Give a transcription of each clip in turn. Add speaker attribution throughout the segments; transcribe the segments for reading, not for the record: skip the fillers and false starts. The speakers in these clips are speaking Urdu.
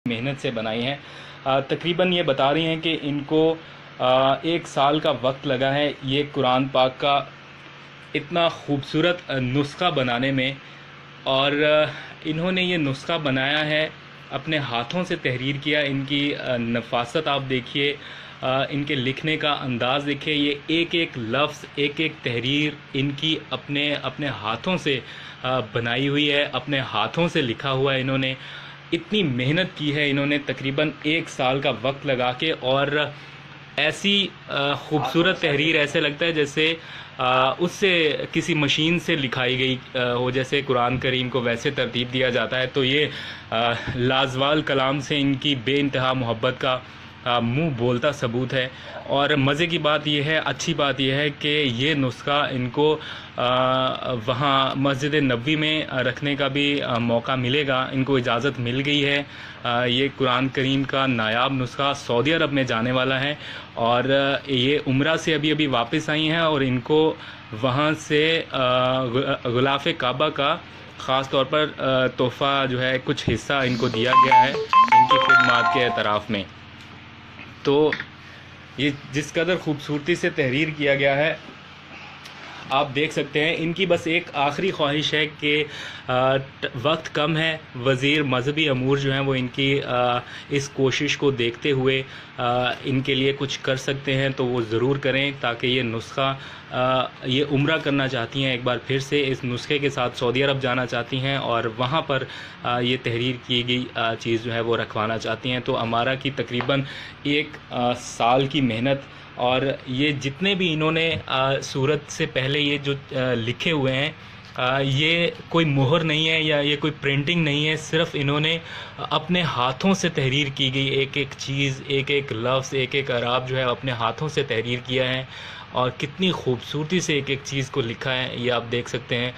Speaker 1: محنت سے بنائی ہیں. تقریباً یہ بتا رہی ہیں کہ ان کو 1 سال کا وقت لگا ہے یہ قرآن پاک کا اتنا خوبصورت نسخہ بنانے میں. اور انہوں نے یہ نسخہ بنایا ہے اپنے ہاتھوں سے تحریر کیا. ان کی نفاست آپ دیکھیے, ان کے لکھنے کا انداز دیکھیے. یہ ایک ایک لفظ, ایک ایک تحریر ان کی اپنے ہاتھوں سے بنائی ہوئی ہے, اپنے ہاتھوں سے لکھا ہوا ہے. انہوں نے اتنی محنت کی ہے, انہوں نے تقریباً 1 سال کا وقت لگا کے, اور ایسی خوبصورت تحریر ایسے لگتا ہے جیسے اس سے کسی مشین سے لکھائی گئی ہو, جیسے قرآن کریم کو ویسے ترتیب دیا جاتا ہے. تو یہ لازوال کلام سے ان کی بے انتہا محبت کا منہ بولتا ثبوت ہے. اور مزے کی بات یہ ہے, اچھی بات یہ ہے کہ یہ نسخہ ان کو وہاں مسجد نبوی میں رکھنے کا بھی موقع ملے گا. ان کو اجازت مل گئی ہے. یہ قرآن کریم کا نایاب نسخہ سعودی عرب میں جانے والا ہے, اور یہ عمرہ سے ابھی واپس آئی ہیں, اور ان کو وہاں سے غلاف کعبہ کا خاص طور پر تحفہ جو ہے کچھ حصہ ان کو دیا گیا ہے ان کی خدمات کے اعتراف میں. تو یہ جس قدر خوبصورتی سے تحریر کیا گیا ہے آپ دیکھ سکتے ہیں. ان کی بس ایک آخری خواہش ہے کہ وقت کم ہے, وزیر مذہبی امور جو ہیں وہ ان کی اس کوشش کو دیکھتے ہوئے ان کے لیے کچھ کر سکتے ہیں تو وہ ضرور کریں, تاکہ یہ نسخہ یہ عمرہ کرنا چاہتی ہیں ایک بار پھر سے, اس نسخے کے ساتھ سعودی عرب جانا چاہتی ہیں, اور وہاں پر یہ تحریر کی گئی چیز جو ہے وہ رکھوانا چاہتی ہیں. تو امارہ کی تقریباً 1 سال کی محنت, اور یہ جتنے بھی انہوں نے سورت سے پہلے یہ جو لکھے ہوئے ہیں, یہ کوئی مہر نہیں ہے یا یہ کوئی پرنٹنگ نہیں ہے, صرف انہوں نے اپنے ہاتھوں سے تحریر کی گئی ایک ایک چیز, ایک ایک لفظ, ایک ایک اعراب جو ہے اپنے ہاتھوں سے تحریر کیا ہے, اور کتنی خوبصورتی سے ایک ایک چیز کو لکھا ہے یہ آپ دیکھ سکتے ہیں.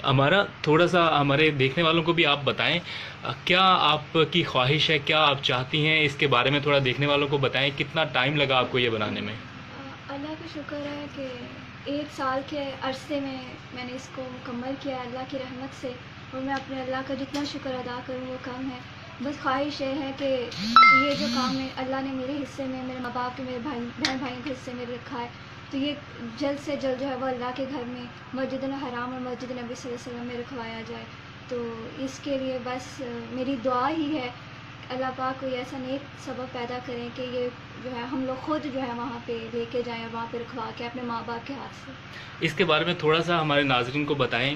Speaker 1: ہمارا تھوڑا سا ہمارے دیکھنے والوں کو بھی آپ بتائیں کیا آپ کی خواہش ہے, کیا آپ چاہتی ہیں, اس کے بارے میں تھوڑا دیکھنے والوں کو بتائیں. کتنا ٹائم لگا آپ کو یہ بنانے میں؟
Speaker 2: اللہ کا شکر ہے کہ 1 سال کے عرصے میں میں نے اس کو مکمل کیا اللہ کی رحمت سے, اور میں اپنے اللہ کا جتنا شکر ادا کروں وہ کم ہے. بس خواہش یہ ہے کہ یہ جو کام ہے اللہ نے میرے حصے میں, میرے ماں باپ کے, میرے بہن بھائیوں کے حصے میں رکھا ہے, تو یہ جلد سے جلد جو ہے وہ اللہ کے گھر میں مسجد الحرام اور مسجد نبی صلی اللہ علیہ وسلم میں رکھوایا جائے. تو اس کے لیے بس میری دعا ہی ہے اللہ پاک کوئی ایسا نیک سبب پیدا کریں کہ یہ جو ہے ہم لوگ خود جو ہے وہاں پہ لے کے جائیں, اور وہاں پہ رکھوا کے اپنے ماں باپ کے ہاتھ سے.
Speaker 1: اس کے بارے میں تھوڑا سا ہمارے ناظرین کو بتائیں,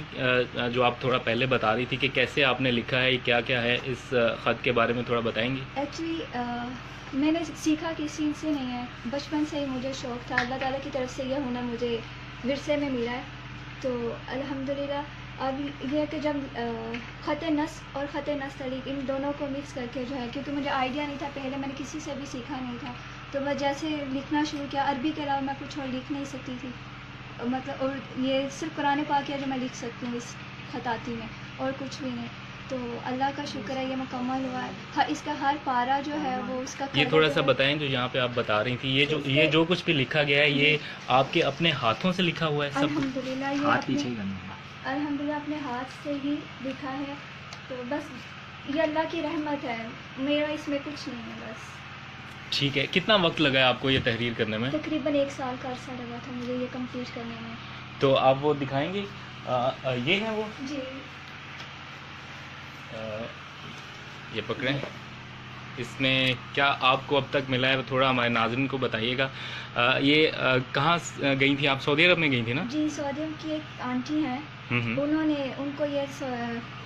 Speaker 1: جو آپ تھوڑا پہلے بتا رہی تھی کہ کیسے آپ نے لکھا ہے, کیا کیا ہے, اس خط کے بارے میں تھوڑا بتائیں گی؟
Speaker 2: ایکچولی میں نے سیکھا کسی سے نہیں ہے, بچپن سے ہی مجھے شوق تھا, اللہ تعالیٰ کی طرف سے یہ ہنر مجھے ورثے میں ملا ہے. تو الحمدللہ اب یہ ہے کہ جب خط نصب اور خط نستعلیق ان دونوں کو مکس کر کے جو ہے, کیونکہ مجھے آئیڈیا نہیں تھا, پہلے میں نے کسی سے بھی سیکھا نہیں تھا, تو میں جیسے لکھنا شروع کیا, عربی کے علاوہ میں کچھ اور لکھ نہیں سکتی تھی, مطلب, اور یہ صرف قرآن پاک ہے جو میں لکھ سکتی ہوں اس خطاطی میں, اور کچھ بھی نہیں. تو اللہ کا شکر ہے یہ مکمل ہوا ہے. اس کا ہر پارا جو ہے وہ اس کا
Speaker 1: یہ تھوڑا سا بتائیں جو یہاں پہ آپ بتا رہی تھیں, یہ جو کچھ بھی لکھا گیا ہے یہ آپ کے اپنے ہاتھوں سے لکھا ہوا ہے سب؟
Speaker 2: الحمدللہ یہ الحمدللہ اپنے ہاتھ سے ہی لکھا ہے. تو بس یہ اللہ کی رحمت ہے, میرا اس میں کچھ نہیں ہے بس.
Speaker 1: ٹھیک ہے. کتنا وقت لگا ہے آپ کو یہ تحریر کرنے میں؟
Speaker 2: تقریباً 1 سال کا عرصہ لگا تھا مجھے یہ کمپلیٹ کرنے میں.
Speaker 1: تو آپ وہ دکھائیں گے, یہ ہیں وہ؟
Speaker 2: جی.
Speaker 1: یہ پکڑیں. اس میں کیا آپ کو اب تک ملا ہے تھوڑا ہمارے ناظرین کو بتائیے گا. یہ کہاں گئی تھیں آپ؟ سعودی عرب میں گئی تھیں نا؟
Speaker 2: جی, سعودی عرب کی ایک آنٹی ہیں, ان کو یہ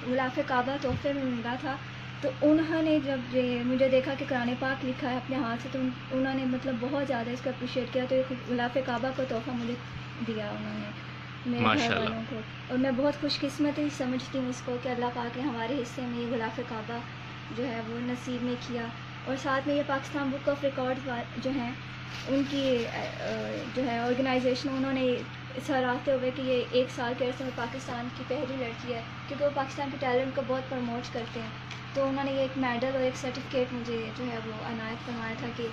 Speaker 2: غلاف کعبہ تحفے میں ملا تھا, تو انہوں نے جب مجھے دیکھا کہ قرآن پاک لکھا ہے اپنے ہاتھ سے, تو انہوں نے مطلب بہت زیادہ اس کو اپریشیٹ کیا, تو یہ غلاف کعبہ کا تحفہ مجھے دیا انہوں نے, میرے گھر والوں کو. اور میں بہت خوش قسمت ہی سمجھتی ہوں اس کو کہ اللہ پاک نے ہمارے حصے میں یہ غلاف کعبہ جو ہے وہ نصیب میں کیا. اور ساتھ میں یہ پاکستان بک آف ریکارڈ جو ہیں ان کی جو ہے آرگنائزیشن, انہوں نے سراہتے ہوئے کہ یہ 1 سال کے عرصے میں پاکستان کی پہلی لڑکی ہے, کیونکہ وہ پاکستان کے ٹیلنٹ کو بہت پروموٹ کرتے ہیں, تو انہوں نے یہ ایک میڈل اور ایک سرٹیفکیٹ مجھے جو ہے وہ عنایت فرمایا تھا کہ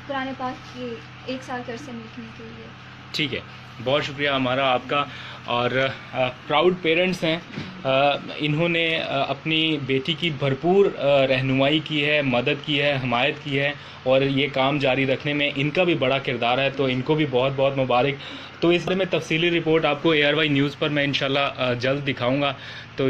Speaker 2: قرآن پاک کی 1 سال کے عرصے میں لکھنے کے لیے.
Speaker 1: ٹھیک ہے، بہت شکریہ ہمارا آپ کا. اور پراؤڈ پیرنٹس ہیں، انہوں نے اپنی بیٹی کی بھرپور رہنمائی کی ہے، مدد کی ہے، حمایت کی ہے، اور یہ کام جاری رکھنے میں ان کا بھی بڑا کردار ہے، تو ان کو بھی بہت بہت مبارک. تو اس بارے میں تفصیلی رپورٹ آپ کو ARY نیوز پر میں انشاءاللہ جلد دکھاؤں گا. تو